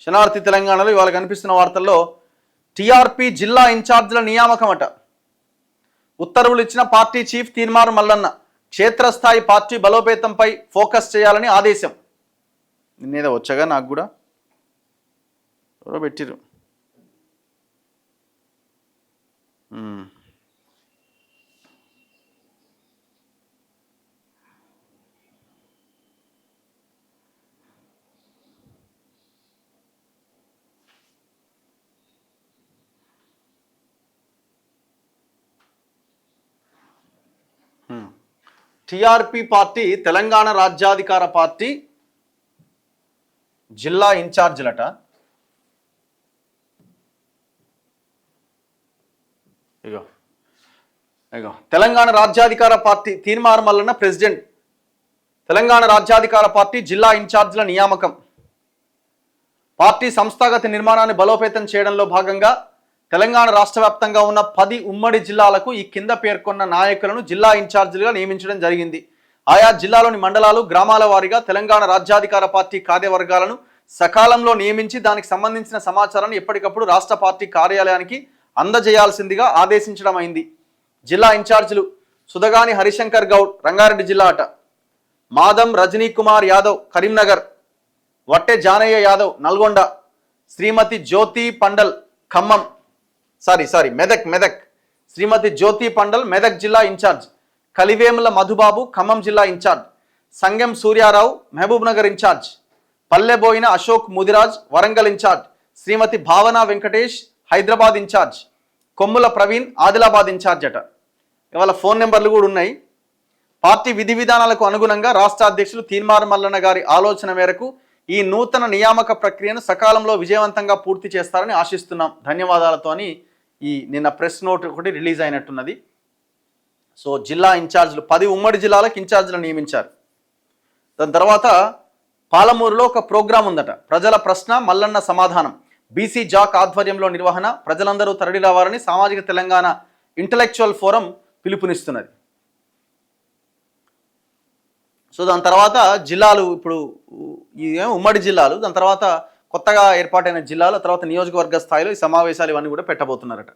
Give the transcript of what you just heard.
శనార్థి తెలంగాణలో ఇవాళ కనిపిస్తున్న వార్తల్లో టీఆర్పీ జిల్లా ఇన్ఛార్జీల నియామకం అట. ఉత్తర్వులు ఇచ్చిన పార్టీ చీఫ్ తీన్మార్ మల్లన్న క్షేత్రస్థాయి పార్టీ బలోపేతంపై ఫోకస్ చేయాలని ఆదేశం. నిన్నేదో వచ్చగా నాకు కూడా ఎవరో పెట్టిరు. టీఆర్పీ పార్టీ తెలంగాణ రాజ్యాధికార పార్టీ జిల్లా ఇన్ఛార్జీలట. ఇగో తెలంగాణ రాజ్యాధికార పార్టీ తీన్మార్ మల్లన్న ప్రెసిడెంట్. తెలంగాణ రాజ్యాధికార పార్టీ జిల్లా ఇన్ఛార్జీల నియామకం. పార్టీ సంస్థాగత నిర్మాణాన్ని బలోపేతం చేయడంలో భాగంగా తెలంగాణ రాష్ట్ర వ్యాప్తంగా ఉన్న 10 ఉమ్మడి జిల్లాలకు ఈ కింద పేర్కొన్న నాయకులను జిల్లా ఇన్ఛార్జీలుగా నియమించడం జరిగింది. ఆయా జిల్లాలోని మండలాలు, గ్రామాల వారీగా తెలంగాణ రాజ్యాధికార పార్టీ కార్యవర్గాలను సకాలంలో నియమించి దానికి సంబంధించిన సమాచారాన్ని ఎప్పటికప్పుడు రాష్ట్ర పార్టీ కార్యాలయానికి అందజేయాల్సిందిగా ఆదేశించడం అయింది. జిల్లా ఇన్ఛార్జీలు సుధగాని హరిశంకర్ గౌడ్ రంగారెడ్డి జిల్లా అట, మాదం రజనీ కుమార్ యాదవ్ కరీంనగర్, వట్టె జానయ్య యాదవ్ నల్గొండ, శ్రీమతి జ్యోతి పండల్ ఖమ్మం మెదక్, శ్రీమతి జ్యోతి పండల్ మెదక్ జిల్లా ఇన్ఛార్జ్, కలివేముల మధుబాబు ఖమ్మం జిల్లా in charge, Sangem Suryarao Mahbubnagar in charge, Palleboina Ashok Mudiraj Warangal in charge, Shrimati Bhavana Venkatesh Hyderabad incharge, కొమ్ముల ప్రవీణ్ ఆదిలాబాద్ ఇన్ఛార్జ్ అట. ఇవాళ ఫోన్ నెంబర్లు కూడా ఉన్నాయి. పార్టీ విధి విధానాలకు అనుగుణంగా రాష్ట్ర అధ్యక్షులు తీన్మార్ మల్లన్న గారి ఆలోచన మేరకు ఈ నూతన నియామక ప్రక్రియను సకాలంలో విజయవంతంగా పూర్తి చేస్తారని ఆశిస్తున్నాం, ధన్యవాదాలతో అని ఈ నిన్న ప్రెస్ నోట్ ఒకటి రిలీజ్ అయినట్టున్నది. సో జిల్లా ఇన్ఛార్జీలు 10 ఉమ్మడి జిల్లాలకు ఇన్ఛార్జీలు నియమించారు. దాని తర్వాత పాలమూరులో ఒక ప్రోగ్రాం ఉందట, ప్రజల ప్రశ్న మల్లన్న సమాధానం, బీసీ జాక్ ఆధ్వర్యంలో నిర్వహణ, ప్రజలందరూ తరలి రావాలని సామాజిక తెలంగాణ ఇంటలెక్చువల్ ఫోరం పిలుపునిస్తున్నది. సో దాని తర్వాత జిల్లాలు, ఇప్పుడు ఉమ్మడి జిల్లాలు, దాని తర్వాత కొత్తగా ఏర్పాటైన జిల్లాలు, తర్వాత నియోజకవర్గ స్థాయిలో ఈ సమావేశాలు ఇవన్నీ కూడా పెట్టబోతున్నారట.